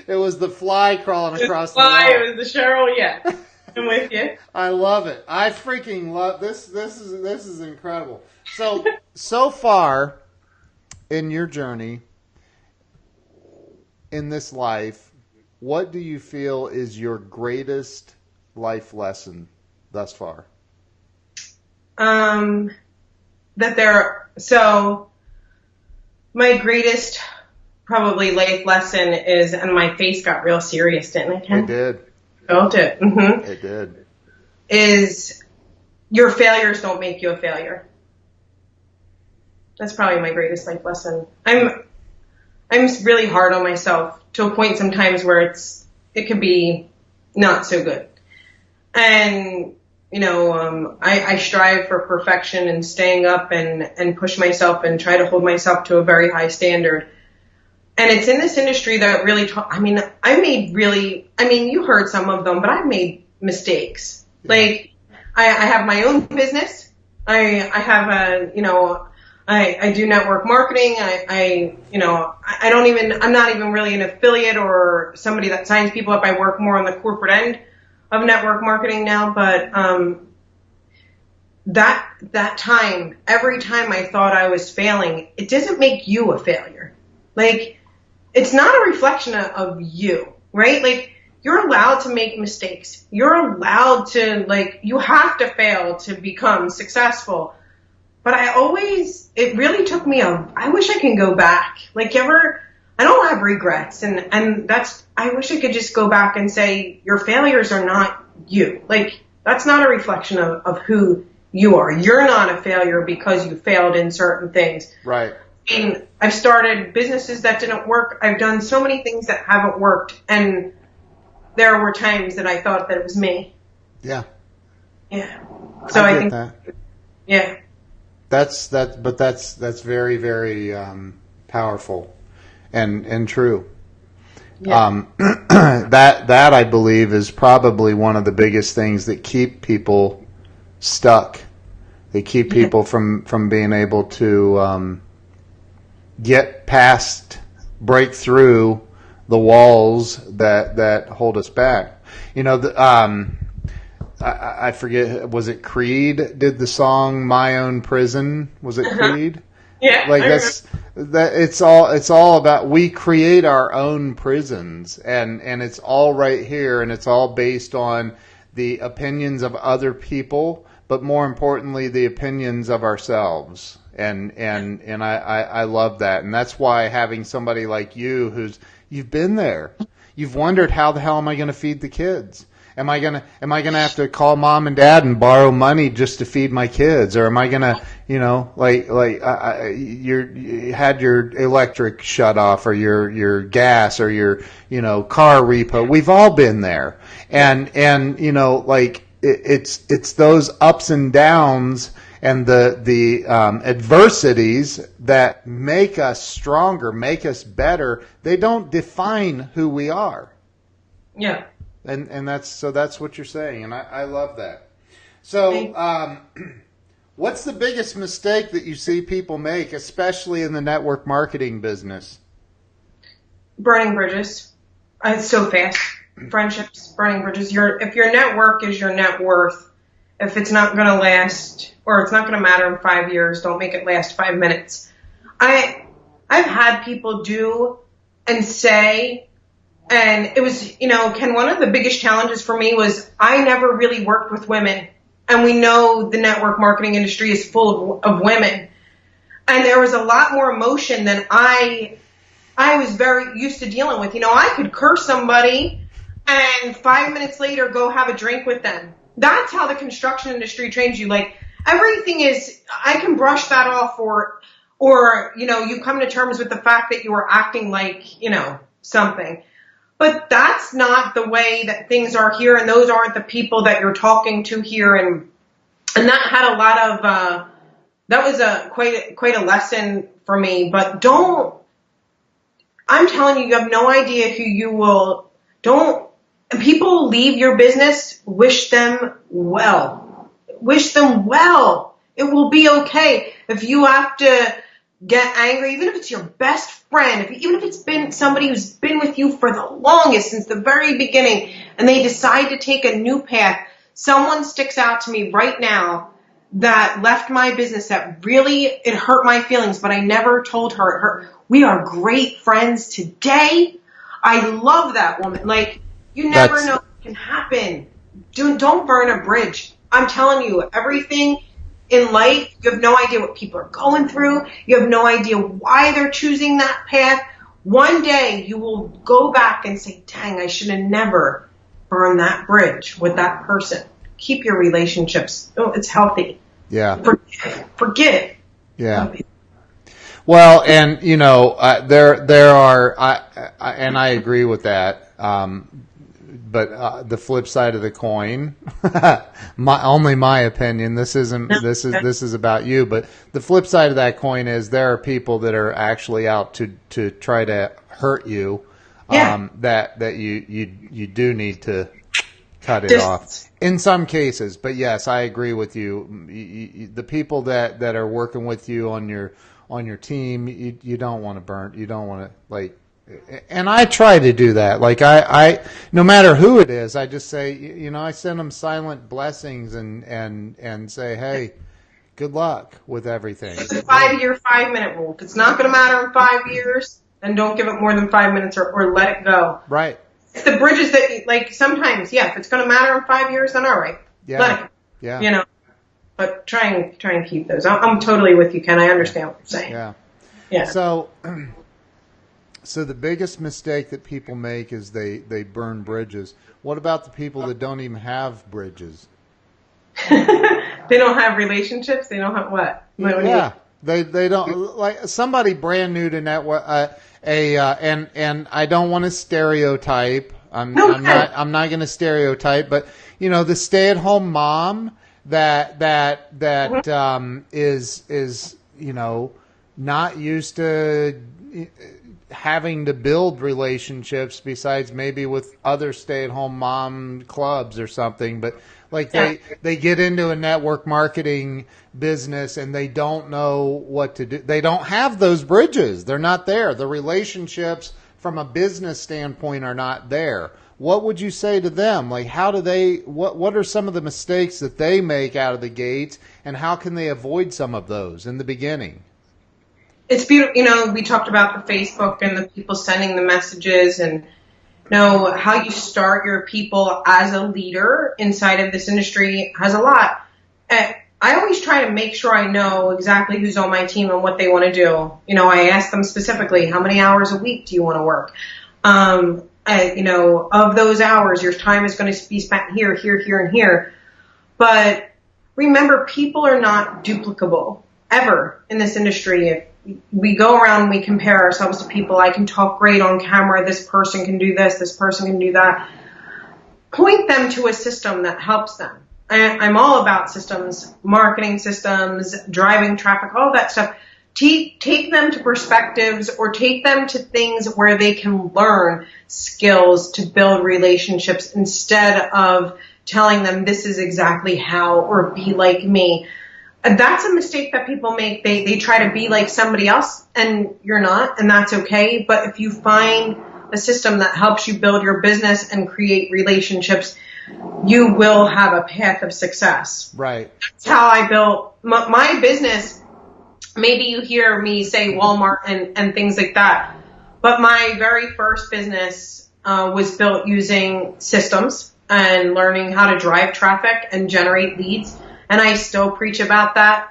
It was the fly crawling across the wall. It was the Cheryl, yeah. I'm with you. I love it. I freaking love this. This is incredible. So far in your journey in this life, what do you feel is your greatest life lesson thus far? My greatest probably life lesson is, and my face got real serious, didn't it, Ken? It did. Felt it. Mm-hmm. It did. Is your failures don't make you a failure. That's probably my greatest life lesson. I'm really hard on myself to a point sometimes where it can be not so good. And, I strive for perfection and staying up and push myself and try to hold myself to a very high standard. And it's in this industry that really, you heard some of them, but I've made mistakes. Yeah. I have my own business. I have I do network marketing. I'm not even really an affiliate or somebody that signs people up. I work more on the corporate end of network marketing now, but, that time, every time I thought I was failing, it doesn't make you a failure. It's not a reflection of you, right? You're allowed to make mistakes. You're allowed to, you have to fail to become successful. But it really took me I wish I can go back. I don't have regrets. And I wish I could just go back and say, your failures are not you. That's not a reflection of who you are. You're not a failure because you failed in certain things. Right. I mean, I've started businesses that didn't work. I've done so many things that haven't worked, and there were times that I thought that it was me. Yeah. Yeah. So I think that. Yeah. That's very, very powerful and true. Yeah. That I believe is probably one of the biggest things that keep people stuck. They keep people from being able to get past, break through the walls that hold us back. You know, I forget, was it Creed did the song "My Own Prison"? Was it Creed? Yeah. Like it's all about, we create our own prisons, and it's all right here, and it's all based on the opinions of other people, but more importantly, the opinions of ourselves. And I love that, and that's why having somebody like you you've been there, you've wondered, how the hell am I going to feed the kids? Am I gonna have to call mom and dad and borrow money just to feed my kids, or am I gonna, you had your electric shut off, or your gas, or your car repo. We've all been there, and it's those ups and downs and the adversities that make us stronger, make us better. They don't define who we are. Yeah. And that's what you're saying, and I love that. So, what's the biggest mistake that you see people make, especially in the network marketing business? Burning bridges. It's so fast. Friendships, burning bridges. If your network is your net worth, if it's not going to last, or it's not going to matter in 5 years, don't make it last 5 minutes. I've had people do and say. And it was, Ken, one of the biggest challenges for me was I never really worked with women. And we know the network marketing industry is full of women. And there was a lot more emotion than I was very used to dealing with. I could curse somebody and 5 minutes later go have a drink with them. That's how the construction industry trains you. Like, everything is, I can brush that off, or you come to terms with the fact that you are acting like, something. But that's not the way that things are here, and those aren't the people that you're talking to here. And that had a lot of, that was quite a lesson for me. But I'm telling you have no idea who people leave your business, wish them well. Wish them well. It will be okay. If you have to get angry, even if it's your best friend, even if it's been somebody who's been with you for the longest, since the very beginning, and they decide to take a new path. Someone sticks out to me right now that left my business that really, it hurt my feelings, but I never told her it hurt. We are great friends today. I love that woman. Like, you never know what can happen. Don't burn a bridge. I'm telling you, everything in life, you have no idea what people are going through. You have no idea why they're choosing that path. One day you will go back and say, dang, I should have never burned that bridge with that person. Keep your relationships. Oh, it's healthy. Yeah. Forgive. Yeah. Well, and there are, and I agree with that. But the flip side of the coin, only my opinion. This is about you. But the flip side of that coin is there are people that are actually out to try to hurt you. Yeah. That you do need to cut it off in some cases. But yes, I agree with you. The people that are working with you on your team, you don't want to burn. You don't want to And I try to do that. Like I no matter who it is, I just say, I send them silent blessings and say, hey, good luck with everything. It's a 5-year, 5-minute rule. If it's not going to matter in 5 years, then don't give it more than 5 minutes or let it go. Right. It's the bridges that, sometimes, if it's going to matter in 5 years, then all right. Yeah. Let it go. Yeah. But try and keep those. I'm totally with you, Ken. I understand what you're saying. Yeah. Yeah. So the biggest mistake that people make is they burn bridges. What about the people that don't even have bridges? They don't have relationships. They don't have what? Yeah, they don't, like somebody brand new to network. And I don't want to stereotype. I'm not going to stereotype, but the stay-at-home mom that is not used to having to build relationships besides maybe with other stay-at-home mom clubs or something, but like they get into a network marketing business and they don't know what to do. They don't have those bridges. They're not there. The relationships from a business standpoint are not there. What would you say to them? Like, how do they, what are some of the mistakes that they make out of the gates, and how can they avoid some of those in the beginning? It's beautiful. We talked about the Facebook and the people sending the messages, and how you start your people as a leader inside of this industry has a lot. I always try to make sure I know exactly who's on my team and what they want to do. I ask them specifically, how many hours a week do you want to work? Of those hours, your time is going to be spent here, here, here, and here. But remember, people are not duplicable ever in this industry. If we go around and we compare ourselves to people, I can talk great on camera, this person can do this person can do that. Point them to a system that helps them. I'm all about systems, marketing systems, driving traffic, all that stuff. Take them to perspectives, or take them to things where they can learn skills to build relationships, instead of telling them this is exactly how, or be like me. That's a mistake that people make. They try to be like somebody else, and you're not, and that's okay. But if you find a system that helps you build your business and create relationships, you will have a path of success. Right. That's how I built my business. Maybe you hear me say Walmart and things like that, but my very first business was built using systems and learning how to drive traffic and generate leads. And I still preach about that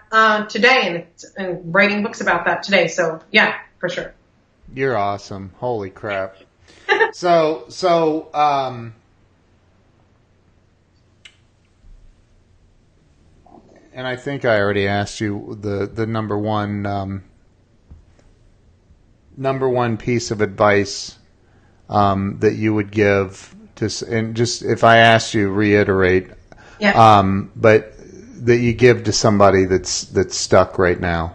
today, and writing books about that today. So yeah, for sure. You're awesome. Holy crap. And I think I already asked you the number one piece of advice that you would give. Just if I asked you, reiterate. Yeah. But that you give to somebody that's stuck right now.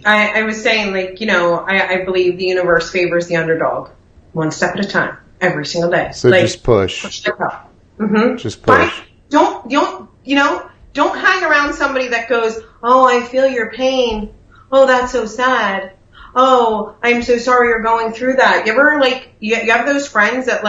I was saying, I believe the universe favors the underdog, one step at a time, every single day. So just push. Push the cup. Mm-hmm. Just push. Don't hang around somebody that goes, oh, I feel your pain. Oh, that's so sad. Oh, I'm so sorry you're going through that. You ever, you have those friends that,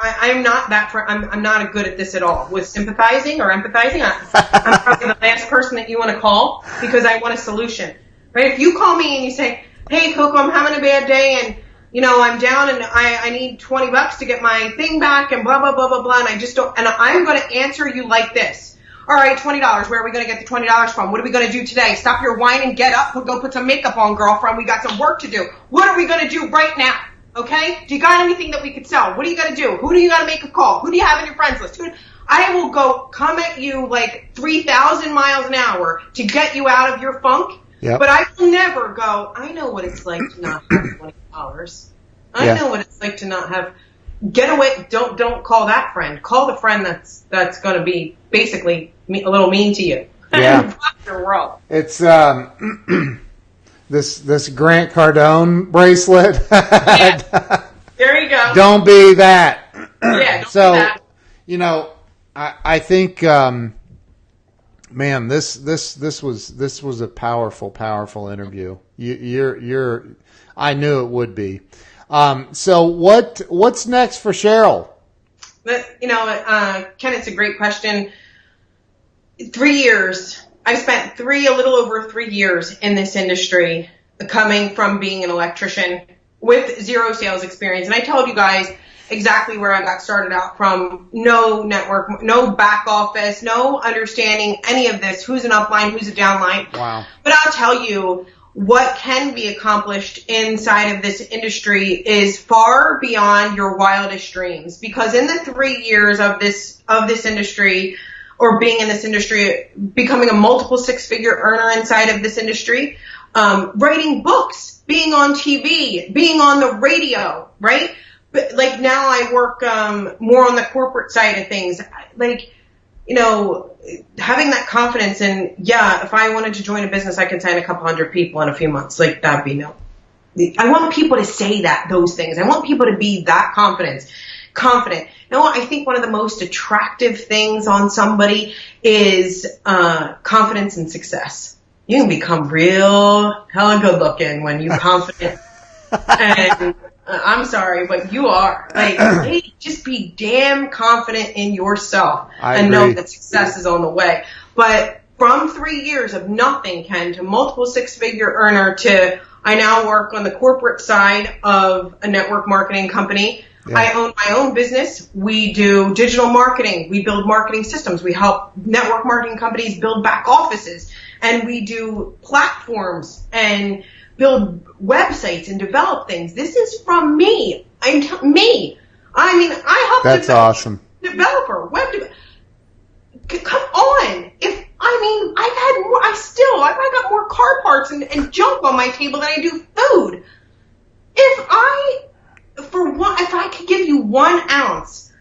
I'm not that I'm not good at this at all with sympathizing or empathizing. I'm probably the last person that you want to call, because I want a solution, right? If you call me and you say, hey, Coco, I'm having a bad day, and I'm down and I need $20 to get my thing back, and blah, blah, blah, blah, blah. And I just don't, and I'm going to answer you like this. All right, $20. Where are we going to get the $20 from? What are we going to do today? Stop your whining, get up, go put some makeup on, girlfriend. We got some work to do. What are we going to do right now? Okay? Do you got anything that we could sell? What are you going to do? Who do you got to make a call? Who do you have in your friends list? I will come at you 3,000 miles an hour to get you out of your funk. Yep. But I will never go, I know what it's like to not have $20. I know what it's like to not have. Get away. Don't call that friend. Call the friend that's going to be basically a little mean to you. Yeah. Your world. It's this Grant Cardone bracelet. Yeah. There you go. Don't be that. Yeah. Don't be that. I think, man, this was a powerful interview. I knew it would be. So what's next for Cheryl? Ken, it's a great question. 3 years. I spent a little over 3 years in this industry, coming from being an electrician with zero sales experience. And I told you guys exactly where I got started out from. No network, no back office, no understanding any of this. Who's an upline, who's a downline. Wow. But I'll tell you, what can be accomplished inside of this industry is far beyond your wildest dreams. Because in the 3 years of this industry, or being in this industry, becoming a multiple six-figure earner inside of this industry, writing books, being on TV, being on the radio, right? But like now I work more on the corporate side of things. Like, you know, having that confidence in, yeah, if I wanted to join a business, I could sign a couple hundred people in a few months. Like, that'd be no. I want people to say those things. I want people to be that confident. No, I think one of the most attractive things on somebody is confidence and success. You can become real hella good looking when you're confident. And I'm sorry, but you are. Like, hey, just be damn confident in yourself and know that success is on the way. But from 3 years of nothing, Ken, to multiple six-figure earner to I now work on the corporate side of a network marketing company. Yeah. I own my own business. We do digital marketing. We build marketing systems. We help network marketing companies build back offices. And we do platforms and build websites and develop things. This is from me. Me. I mean, I help. That's awesome. Developer, come on. I've got more car parts and junk on my table than I do food. If I could give you 1 ounce,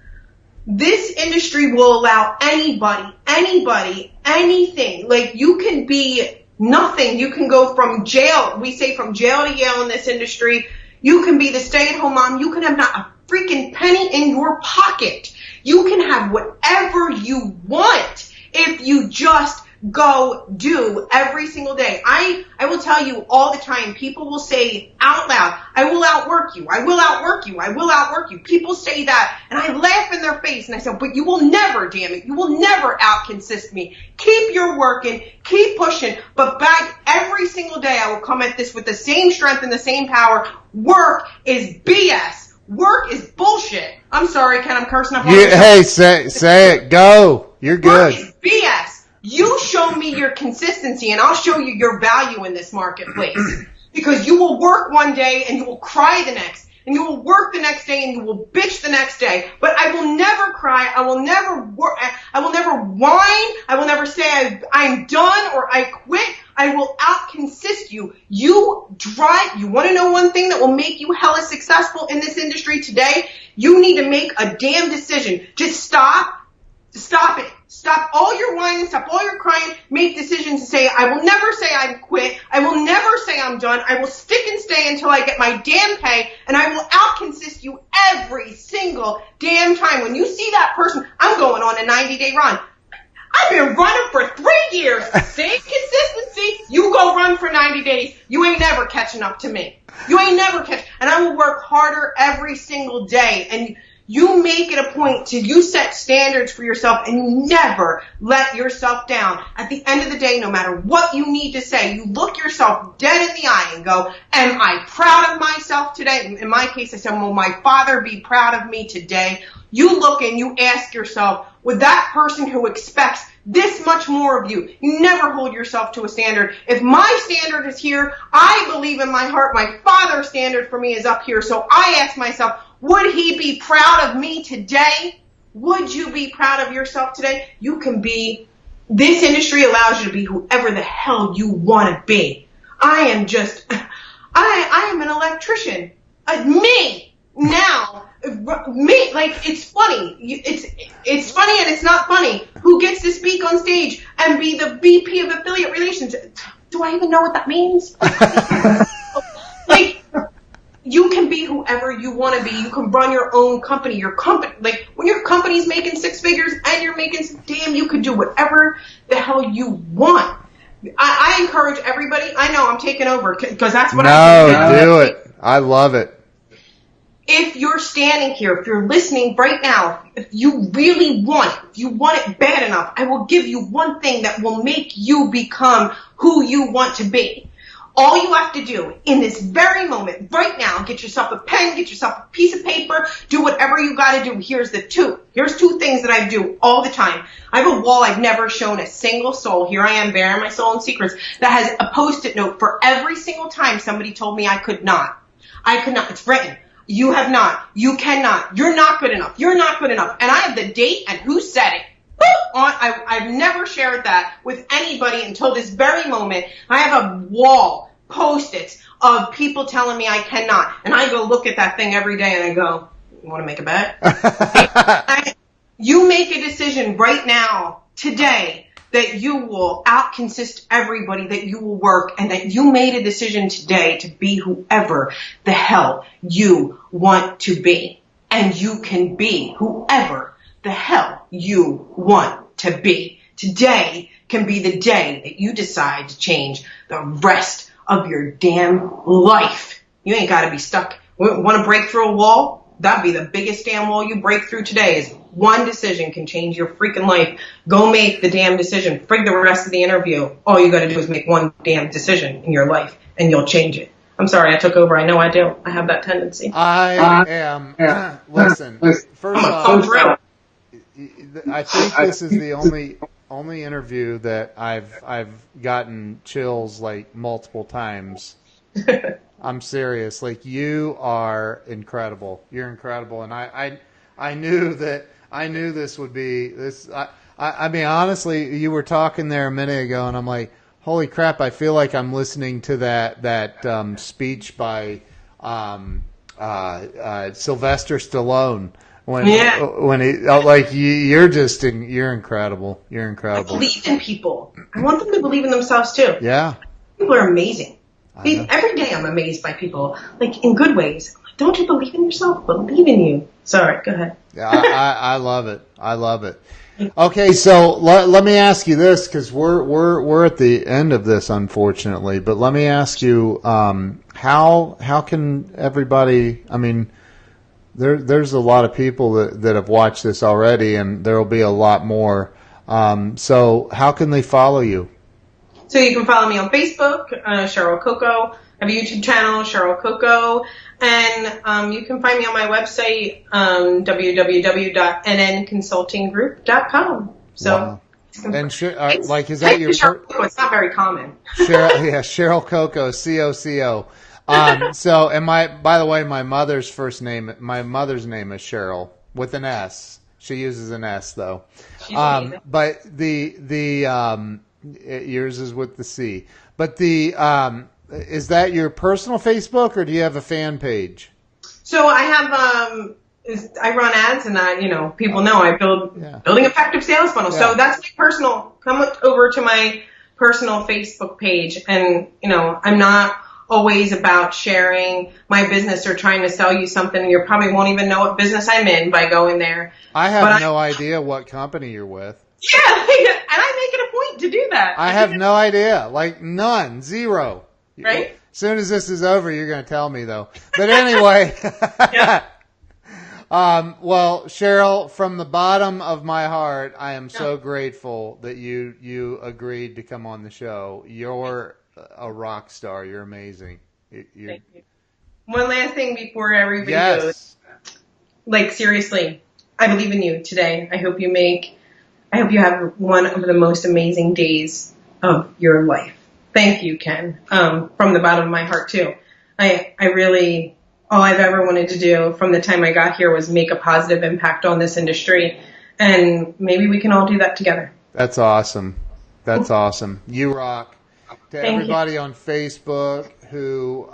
this industry will allow anybody, anything. Like, you can be nothing. You can go from jail. We say from jail to Yale in this industry. You can be the stay-at-home mom. You can have not a freaking penny in your pocket. You can have whatever you want if you just go do every single day. I will tell you all the time, people will say out loud, I will outwork you. I will outwork you. I will outwork you. People say that, and I laugh in their face, and I say, but you will never, damn it. You will never outconsist me. Keep your working. Keep pushing. But back every single day, I will come at this with the same strength and the same power. Work is BS. Work is bullshit. I'm sorry, Ken, I'm cursing up. Hey, say it. Go. You're good. Work is BS. You show me your consistency, and I'll show you your value in this marketplace. Because you will work one day, and you will cry the next. And you will work the next day, and you will bitch the next day. But I will never cry. I will never I will never whine. I will never say I'm done or I quit. I will out-consist you. You want to know one thing that will make you hella successful in this industry today? You need to make a damn decision. Just stop it. Stop all your whining, stop all your crying, make decisions and say, I will never say I quit. I will never say I'm done. I will stick and stay until I get my damn pay, and I will out-consist you every single damn time. When you see that person, I'm going on a 90-day run. I've been running for 3 years. Same consistency. You go run for 90 days. You ain't never catching up to me. You ain't never and I will work harder every single day. And you make it a point to, you set standards for yourself and never let yourself down. At the end of the day, no matter what you need to say, you look yourself dead in the eye and go, am I proud of myself today? In my case, I said, will my father be proud of me today? You look and you ask yourself, would that person who expects this much more of you, you never hold yourself to a standard. If my standard is here, I believe in my heart my father's standard for me is up here. So I ask myself, would he be proud of me today? Would you be proud of yourself today? You can be, this industry allows you to be whoever the hell you want to be. I am an electrician. Me. Now. Me, like, it's funny. It's funny and it's not funny. Who gets to speak on stage and be the VP of affiliate relations? Do I even know what that means? Like, you can be whoever you want to be. You can run your own company. Your company, like, when your company's making 6 figures and you're making, damn, you can do whatever the hell you want. I encourage everybody. I know I'm taking over because that's what I do. No, do it. I love it. If you're standing here, if you're listening right now, if you really want it, if you want it bad enough, I will give you one thing that will make you become who you want to be. All you have to do in this very moment, right now, get yourself a pen, get yourself a piece of paper, do whatever you got to do. Here's two things that I do all the time. I have a wall I've never shown a single soul. Here I am bearing my soul and secrets that has a Post-it note for every single time somebody told me I could not. It's written. You have not. You cannot. You're not good enough. You're not good enough. And I have the date and who said it. I've never shared that with anybody until this very moment. I have a wall, Post-its, of people telling me I cannot. And I go look at that thing every day and I go, you want to make a bet? You make a decision right now, today, that you will out-consist everybody, that you will work, and that you made a decision today to be whoever the hell you want to be. And you can be whoever the hell you want to be. Today can be the day that you decide to change the rest of your damn life. You ain't got to be stuck. Want to break through a wall? That'd be the biggest damn wall you break through today. Is one decision can change your freaking life. Go make the damn decision. Frig the rest of the interview. All you got to do is make one damn decision in your life, and you'll change it. I'm sorry, I took over. I know I do. I have that tendency. I am. Listen, first off, I think this is the only interview that I've gotten chills like multiple times. I'm serious. Like, you are incredible. You're incredible, and I knew this would be this. I mean, honestly, you were talking there a minute ago, and I'm like, holy crap! I feel like I'm listening to that speech by Sylvester Stallone. When he like you're incredible. You're incredible. I believe in people. I want them to believe in themselves too. Yeah. People are amazing. Every day I'm amazed by people, like in good ways. Don't you believe in yourself? Believe in you. Sorry, go ahead. Yeah, I love it. I love it. Okay, so let me ask you this, because we're at the end of this, unfortunately. But let me ask you, how can everybody? I mean, there's a lot of people that have watched this already, and there will be a lot more. So how can they follow you? So you can follow me on Facebook, Cheryl Coco. I have a YouTube channel, Cheryl Coco. And you can find me on my website, www.nnconsultinggroup.com. So, wow. And like, is that your? Cheryl Coco, it's not very common. Cheryl Coco, COCO. So, and by the way, my mother's name is Cheryl with an S. She uses an S though. She's amazing. But yours is with the C. But is that your personal Facebook, or do you have a fan page? So I have, I run ads, and people know I building effective sales funnels. Yeah. So that's my personal. Come over to my personal Facebook page, and I'm not always about sharing my business or trying to sell you something. You probably won't even know what business I'm in by going there. I have no idea what company you're with. Yeah, and I make it a point to do that. I have no idea, like none, zero. Right? As soon as this is over, you're going to tell me, though. But anyway, yeah. Well, Cheryl, from the bottom of my heart, I am so grateful that you agreed to come on the show. You're a rock star. You're amazing. Thank you. One last thing before everybody goes. Like, seriously, I believe in you today. I hope you have one of the most amazing days of your life. Thank you, Ken, from the bottom of my heart, too. I really, all I've ever wanted to do from the time I got here was make a positive impact on this industry, and maybe we can all do that together. That's awesome. That's awesome. You rock. To everybody on Facebook who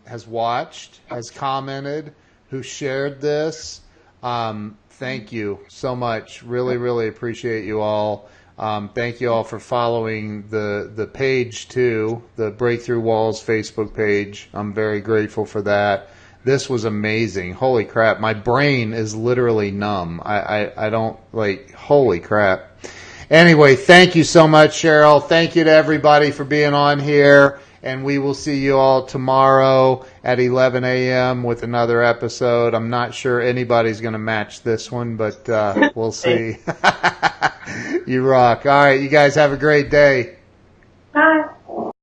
has watched, has commented, who shared this, thank you so much. Really, really appreciate you all. Thank you all for following the page too, the Breakthrough Walls Facebook page. I'm very grateful for that. This was amazing. Holy crap. My brain is literally numb. I don't holy crap. Anyway, thank you so much, Cheryl. Thank you to everybody for being on here. And we will see you all tomorrow at 11 a.m. with another episode. I'm not sure anybody's going to match this one, but we'll see. You rock. All right, you guys have a great day. Bye.